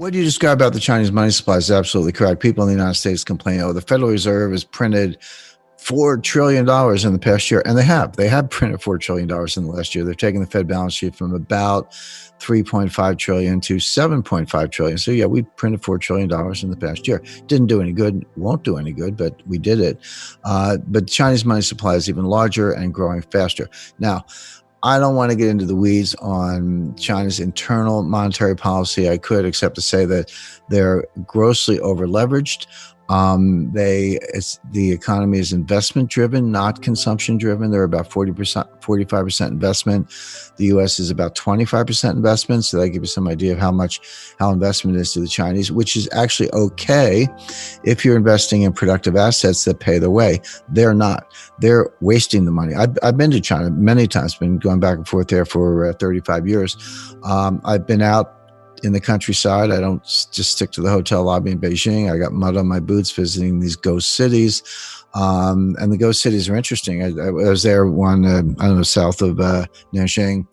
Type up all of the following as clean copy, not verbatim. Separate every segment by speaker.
Speaker 1: What you described about the Chinese money supply is absolutely correct. People in the United States complain, oh, the Federal Reserve has printed $4 trillion in the past year. And they have printed $4 trillion in the last year. They're taking the Fed balance sheet from about 3.5 trillion to 7.5 trillion. So yeah, we printed $4 trillion in the past year. Didn't do any good, won't do any good, but we did it. But Chinese money supply is even larger and growing faster. Now, I don't want to get into the weeds on China's internal monetary policy. I could, except to say that they're grossly over leveraged. The economy is investment driven, not consumption driven. They're about 40%, 45% investment. The U.S. is about 25% investment. So that gives you some idea of how investment is to the Chinese, which is actually okay if you're investing in productive assets that pay the way. They're not. They're wasting the money. I've been to China many times, been going back and forth there for 35 years. I've been out in the countryside. I don't just stick to the hotel lobby in Beijing. I got mud on my boots visiting these ghost cities. And the ghost cities are interesting. I was there one, south of Nanjing,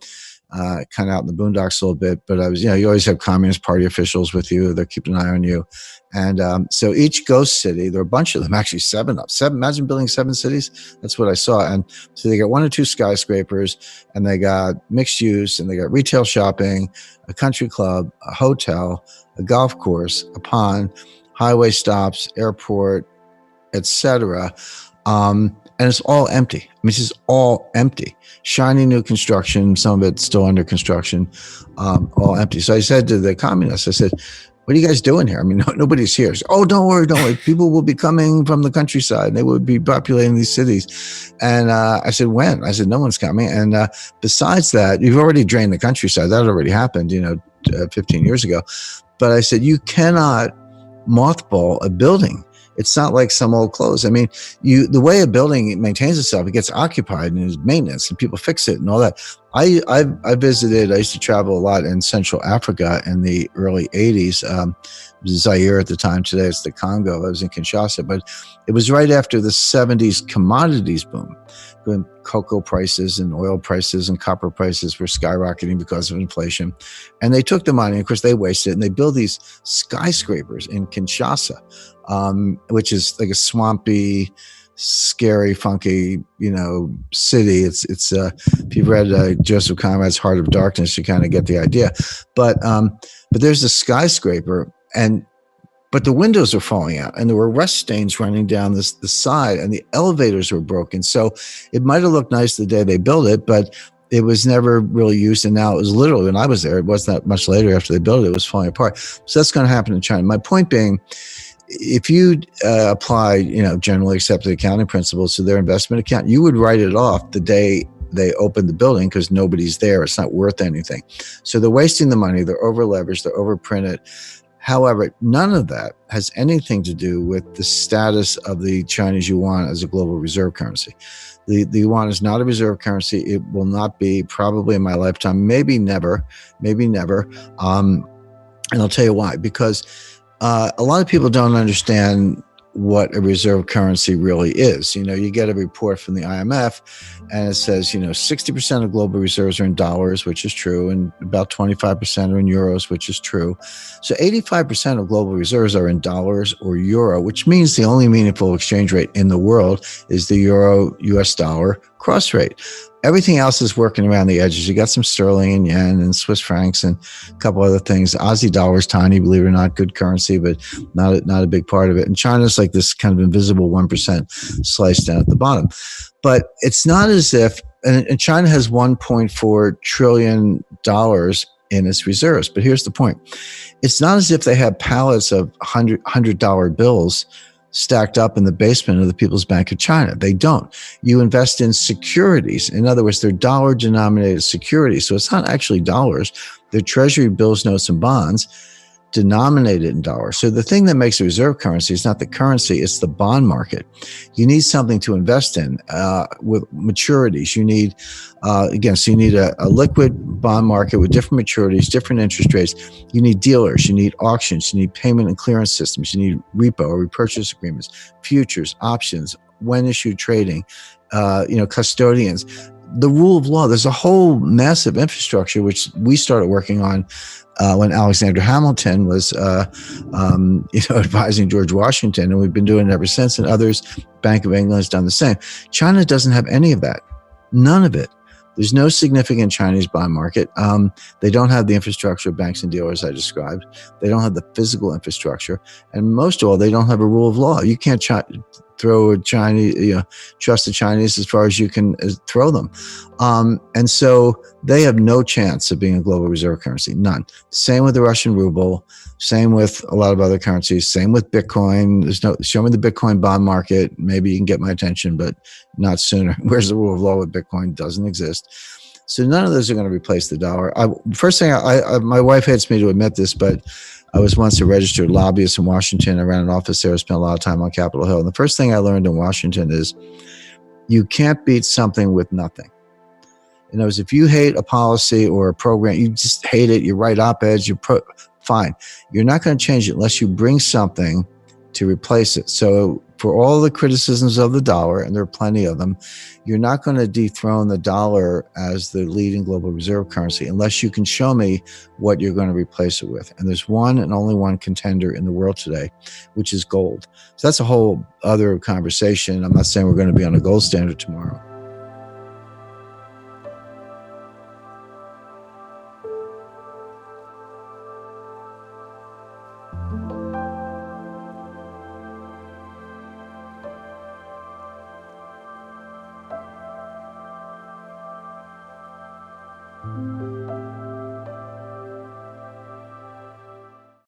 Speaker 1: kind of out in the boondocks a little bit. But you always have Communist Party officials with you. They're keeping an eye on you. And so each ghost city, there are a bunch of them, actually seven. Imagine building 7 cities. That's what I saw. And so they got 1 or 2 skyscrapers, and they got mixed use, and they got retail shopping, a country club, a hotel, a golf course, a pond, highway stops, airport, etc. And it's all empty. I mean, it's just all empty. Shiny new construction, some of it's still under construction, all empty. So I said to the communists, I said, what are you guys doing here? I mean, nobody's here. Said, oh, don't worry. People will be coming from the countryside. They will be populating these cities. And I said, when? I said, no one's coming. And besides that, you've already drained the countryside. That already happened, 15 years ago. But I said, you cannot mothball a building. It's not like some old clothes. I mean, the way a building maintains itself, it gets occupied and there's maintenance and people fix it and all that. I visited, I used to travel a lot in Central Africa in the early 80s. It was Zaire at the time. Today it's the Congo. I was in Kinshasa, but it was right after the 70s commodities boom, when cocoa prices and oil prices and copper prices were skyrocketing because of inflation. And they took the money, of course they wasted it, and they built these skyscrapers in Kinshasa, which is like a swampy, scary, funky, city. It's if you've read Joseph Conrad's Heart of Darkness, you kind of get the idea. But there's a skyscraper, but the windows are falling out, and there were rust stains running down the side, and the elevators were broken. So it might have looked nice the day they built it, but it was never really used. And now it was literally, when I was there, it wasn't that much later after they built it, it was falling apart. So that's going to happen in China. My point being, if you apply, generally accepted accounting principles to their investment account, you would write it off the day they opened the building because nobody's there. It's not worth anything. So they're wasting the money. They're over leveraged. They're overprinted. However, none of that has anything to do with the status of the Chinese yuan as a global reserve currency. The yuan is not a reserve currency. It will not be, probably in my lifetime, maybe never. And I'll tell you why. Because a lot of people don't understand what a reserve currency really is. You get a report from the IMF and it says, 60% of global reserves are in dollars, which is true, and about 25% are in euros, which is true. So 85% of global reserves are in dollars or euro, which means the only meaningful exchange rate in the world is the euro US dollar cross rate. Everything else is working around the edges. You got some sterling and yen and Swiss francs and a couple other things. Aussie dollar is tiny, believe it or not, good currency, but not a big part of it. And China's like this kind of invisible 1% sliced down at the bottom. But it's not as if, and China has $1.4 trillion in its reserves. But here's the point. It's not as if they have pallets of $100 bills stacked up in the basement of the People's Bank of China. They don't. You invest in securities. In other words, they're dollar-denominated securities. So it's not actually dollars. They're treasury bills, notes, and bonds denominated in dollars. So the thing that makes a reserve currency is not the currency, it's the bond market. You need something to invest in with maturities. You need, so you need a liquid bond market with different maturities, different interest rates. You need dealers, you need auctions, you need payment and clearance systems, you need repo or repurchase agreements, futures, options, when issued trading, custodians. the rule of law. There's a whole massive infrastructure which we started working on when Alexander Hamilton was, advising George Washington, and we've been doing it ever since. And others, Bank of England has done the same. China doesn't have any of that, none of it. There's no significant Chinese bond market. They don't have the infrastructure of banks and dealers I described. They don't have the physical infrastructure, and most of all, they don't have a rule of law. You can't throw a Chinese, trust the Chinese as far as you can throw them. And so they have no chance of being a global reserve currency, none. Same with the Russian ruble, same with a lot of other currencies, same with Bitcoin. Show me the Bitcoin bond market. Maybe you can get my attention, but not sooner. Where's the rule of law with Bitcoin? Doesn't exist. So none of those are going to replace the dollar. First thing, my wife hates me to admit this, but I was once a registered lobbyist in Washington. I ran an office there. I spent a lot of time on Capitol Hill. And the first thing I learned in Washington is you can't beat something with nothing. In other words, if you hate a policy or a program, you just hate it, you write op-eds, fine. You're not going to change it unless you bring something to replace it. So for all the criticisms of the dollar, and there are plenty of them, you're not going to dethrone the dollar as the leading global reserve currency unless you can show me what you're going to replace it with. And there's one and only one contender in the world today, which is gold. So that's a whole other conversation. I'm not saying we're going to be on a gold standard tomorrow.